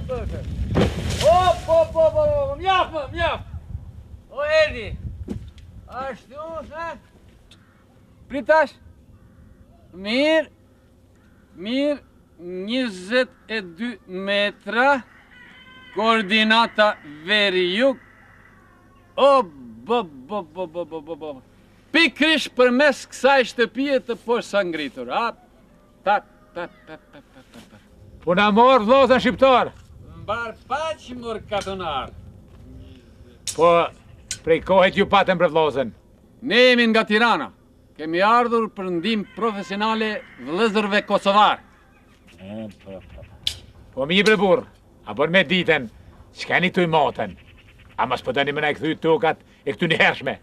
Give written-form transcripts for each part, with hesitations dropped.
bëhe. Mjaf. O Edi. Ashtu, ha? Pritash. Mirë, 22 metra, koordinata veri jug. Pikrish për mes kësaj shtëpije të poshtë ngritur. Po na morë vllazën shqiptar. Mbar paq mor katonar. Po, prej kohet ju patëm për vllazën. Ne jemi nga Tirana. Kemi ardhur për ndihmë profesionale vëllezërve kosovar. Po mi bre burr, a bën me ditën, çkani tu matën. A mos po tani më na i kthy tokat e këtu një hershme.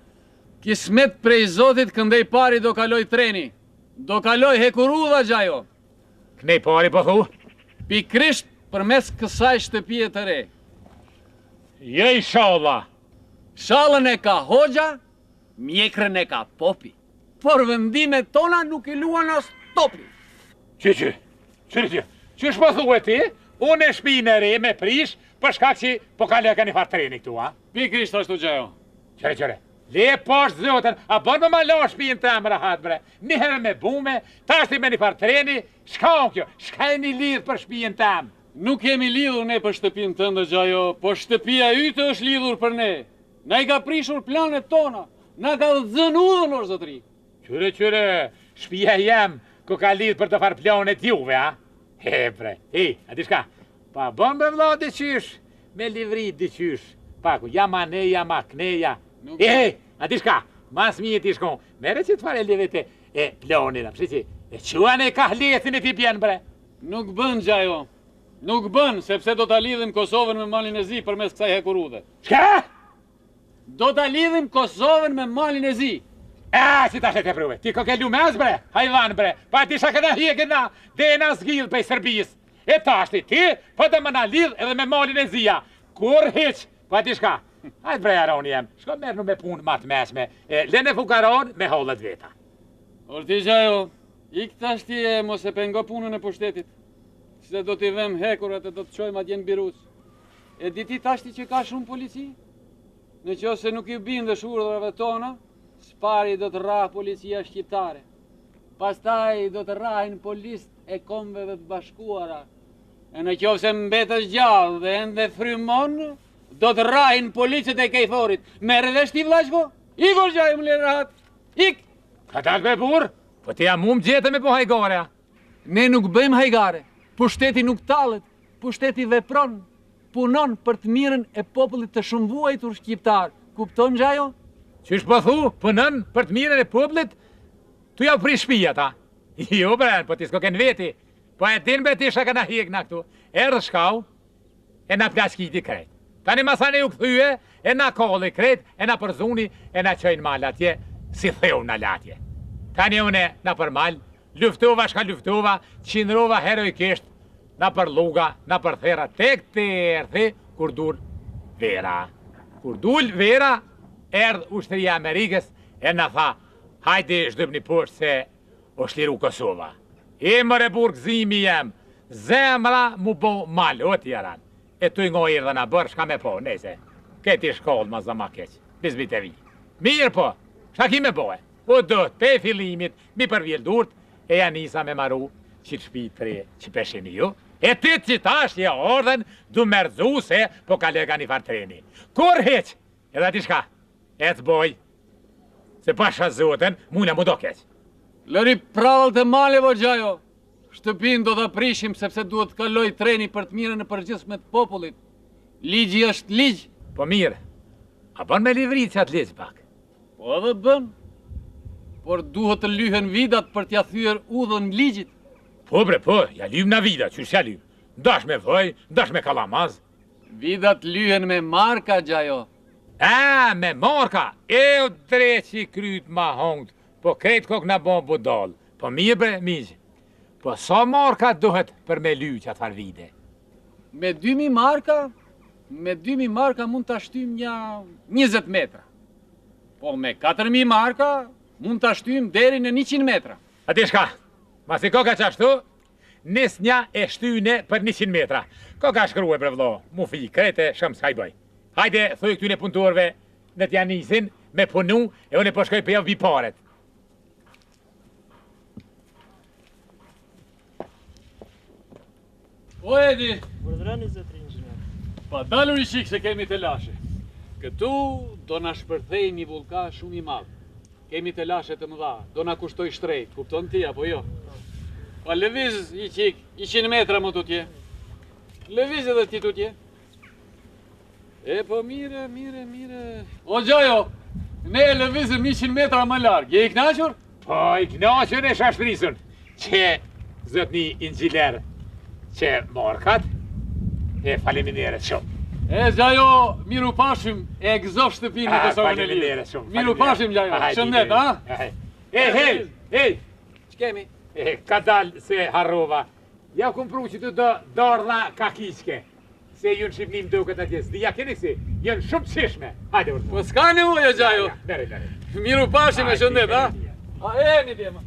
Kismet prej Zotit këndej pari do kaloj treni. Do kaloj hekurudha gjajo. Kënej pari po thu? Pikrisht për mes kësaj shtëpije të re. Je inshallah. Shallën e ka hoxha, mjekrën e ka popi. Por vendimet tona nuk I luan as topi. Qyqy, qysh po thue ti? Unë e shpinë e re me prish, për shkak që po kaloj ka një farë treni këtu, a? Pikrisht ashtu gjajo. Qere, le poshtë zotën, a bën më malo shpinë të më rahat bre. Një herë me bume, tashti me një farë treni, shka kjo, shka e një lidhë për shpinë të më. Nuk jemi lidhur ne për shtëpinë tënde gjajo, po shtëpia yte është lidhur për ne. Na I ka prishur planet tona, na ka dhënë udhën o zotëri. Qyre, shpia jem, ku ka lidhë për të farë planet juve, a? He, bre, a di shka, pa bën be vlla diqysh, me livrit diqysh, paku, jama neja, ma kneja. A di shka, mas mi e ti shkon, mere që të fare livete e planina, pësi e quan e kahletin e ti bjen, bre. Nuk bën gjajo, nuk bën, sepse do t'a lidhim Kosovën me Malin e Zi për mes kësaj hekurudhe. Shka? Do t'a lidhim Kosovën me Malin e Zi. Si ta shete pruve, ti ko ke lumez bre, hajvan bre, pa ti shaka na hjekina, dhe na zgjidh për Serbis. E tashti ti, po të më na lidh edhe me Malin e Zia. Kur hiq, pa ti shka. Hajt bre Aroni jem, shko mernu me punë matë meshme, lene fukaron me hollet veta. Orti gjajo, ik tashti e mos e pengo punën e pushtetit. Se do t'i vëm hekurat e do t'qojmë atje në Birus. E diti tashti që ka shumë polici? Në që ose nuk I bindesh urdhrave tona, spari do të rah policia shqiptare. Pastaj do të rahin policët e kombeve të bashkuara. E në qofse mbetësh gjallë dhe ende frymon, do të rahin policët e Kejforit. Merre vesh ti vllajshko? Igor gjaj më lirë rahat. Ik! Ka dalë me burr? Po ti jam gjetë me po hajgare. Ne nuk bëjmë hajgare. Pushteti nuk tallet. Pushteti vepron. Punon për të mirën e popullit të shumëvuajtur shqiptar. Kupton gjajo? Qysh po thu, punën për të mirën e popullit, tu ja prish shpia ta. Jo bre, po ti s'ko ken veti. Po e din be ti shaka na hjek na këtu. Erdh shkau, e na plaskiti krejt. Tani masane u këthyje, e na kolli krejt, e na përzuni, e na qojnë mal atje, si theu na latje. Tani une na për mal, luftova shka luftova, qindrova heroikisht, na për luga, na për thera, tek të erthi, kur dur vera. Kur dul vera, erdh ushtëria Amerikës e na tha, hajde zhdëbni poshtë se o shliru Kosova. E mëre burg zimi jem, zemra mu bo mal, o tjeran. E tu i ngoj dhe na bërë, shka me po, nese. Këti shkollë ma zama keq, bizbit e vi. Mirë po, shka ki me bohe? O do, pe fillimit, mi për vjeldurt, e janisa me maru, që të shpi tre që peshin ju. E ty që tash je orden, du merdzu se po ka lega një fartreni. Kur heq? Edhe ti shka? E të boj, se pasha zoten, muna mu do keq. Lëri prallët e maleve gjajo. Shtëpin do të prishim sepse duhet të kaloj treni për të mirën e përgjithshme të popullit. Ligji është ligj. Po mirë, a bën me livrit që atë ligj pak? Po edhe bën. Por duhet të lyhen vidat për t'ja thyer udhën ligjit. Po bre, po, ja lym na vidat, qysh ja lym? Ndash me voj, ndash me kalamaz. Vidat lyhen me marka gjajo. Me marka, o dreqi kryt ma hongt, po krejt kok na bon budal. Po mirë bre, migjë. Po sa marka duhet për me ly që atë vide? Me 2000 marka mund të ashtym një 20 metra. Po me 4000 marka mund të ashtym deri në 100 metra. A ti shka, ma si koka që ashtu, nisnja e shtyne për 100 metra. Ko ka shkruje bre vlo, mu fi, krete, shëm s'ka i bëj. Hajde, thuj këtyne punëtorve në t'ja nisin me punu e unë po shkoj për javë viparet. O Edi, Urdhroni zotrin inxhinier. pa dalur i shik se kemi të lashe. Këtu do na shpërthej një vullka shumë i madh. Kemi të lashe të mëdha, do na kushtoj shtrejt, kupton ti apo jo? Pa lëviz i qik, 100 metra më tutje. Lëviz edhe ti tutje. E po mire. O Gjajo, ne e lëvizim 100 metra më larg, je i knaqur? Po, i knaqën e shashtrisun, që zotni inxhiler, që morkat, e faleminderit shumë. E Gjajo, miru pashim e gëzof shtëpinë të sovën e faleminderit lirë. shumë. Miru pashim Gjajo, shëndet, ha? Hej, Ç'kemi? ka dalë se harrova. Ja kum pru që të dardha kakiqke. Se ju në Shqipnim duket atje, s'dija keni si, jënë shumë të qishme. Hajde urtë. Po s'ka nevojë Gjajo. Lere. Miru pashim e shëndet, ha? A e një djema.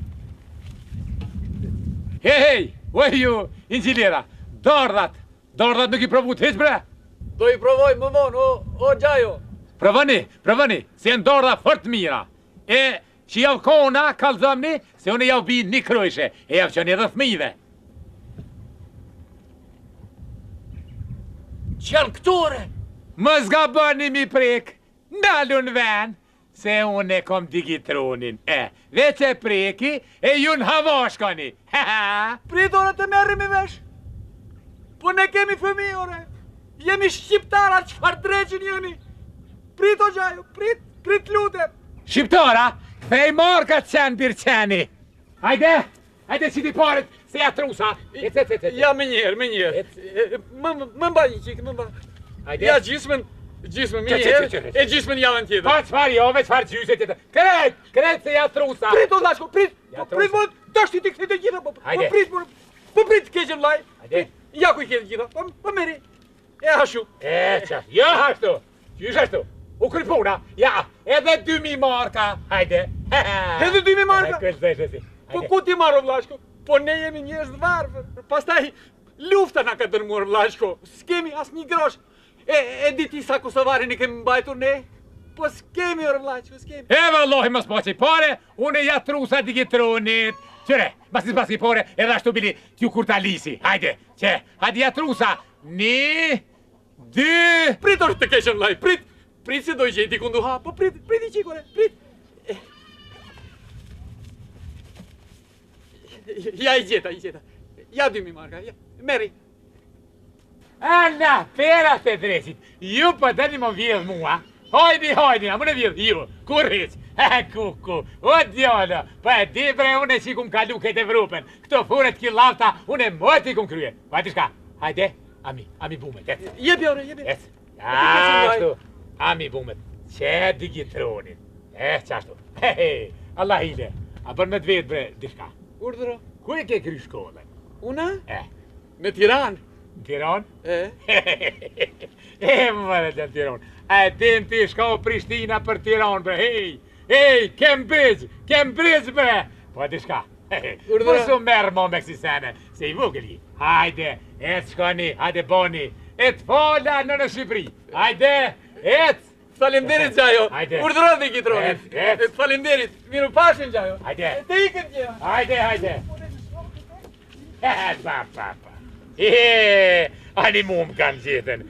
Hej, oj ju, inxhilera, dardhat nuk i provu të hiq bre. Do i provoj më vonë, o Gjajo. Provoni, se janë dardha fort mira. E që javë kona, kalzomni, se unë javë bi një krojshe, e javë që një dhe fmive. Qanë këtore? Më zga bëni mi prek, ndalu në ven, se unë e kom digitronin, veç e preki, e ju në havashkani. Pritore të merrim i vesh. Po ne kemi fëmi, ore. Jemi shqiptara, qëfar dreqin jemi. Prit o Gjajo, prit lutem. Shqiptara, kthej marka qenë birqeni. Hajde si ti paret, se ja trusa. Ja me njerë. Më mba një qikë, më mba. Hajde. Ja gjismen me njerë, e gjismen javën tjetër. Pa qfar jove, qfar gjyse tjetër. Kret se ja trusa. Prit o lashko, prit. Ja, Prit më, dashti ti këthi të gjitha. Hajde. Po prit keqen laj. Hajde. Ja ku i këtë gjitha, po meri. E hashu. Qa, jo hashtu. Qysh ashtu? U krypuna, ja, edhe 2000 marka. Hajde. Edhe 2000 marka? Këllë si. Po ku ti marrë vlashko? Po ne jemi njerëz të varfër. Pastaj lufta na ka dërmuar vlashko. S'kemi as një grosh. E di ti sa kosovarin i kemi mbajtur ne? Po s'kemi orë vlashko, s'kemi. E vallohi mos po që pare, unë ja trusa digitronit. Qëre, pas i pare, edhe ashtu bili t'ju kur ta lisi. Hajde, hajde ja trusa. 1, 2... Prit orë të keshën laj, prit se do i gjeti kundu ha, po prit i qikore, prit. Ja i gjeta. Ja 2000 marka, ja, meri. Anna, pera të dresit, ju për të një më vjedh mua. Hajdi, a më në vjedh ju, kur hiq. Kuku, o djona, pa e di bre unë që kum kalu këtë Evropën. Këto furet ki lafta, unë e moti kum krye. Vajti shka, hajde, ami bumet, Jebi ore. Ashtu, ami bumet, që digitronit. Qashtu, Allah hile, a bërë me të vetë bre, dishka. Urdhëro. Ku e ke kry shkollën? Una? Me Në Tiranë. Tiran? E? Mëre të Tiran. A din ti shka o Prishtina për Tiran, bre, hej, Cambridge, bre. Po di shka, po su merë mo me kësi sene, se i vogëli. Hajde, shkoni, hajde boni, fala në Shqipëri. Hajde, Falemderit Gjajo, Hajde. urdhëro dhe kitronit. Et. Falemderit, miru pashim Gjajo. Hajde. Të ikën tjera. Hajde. Pa. Ani mu më kanë gjithën.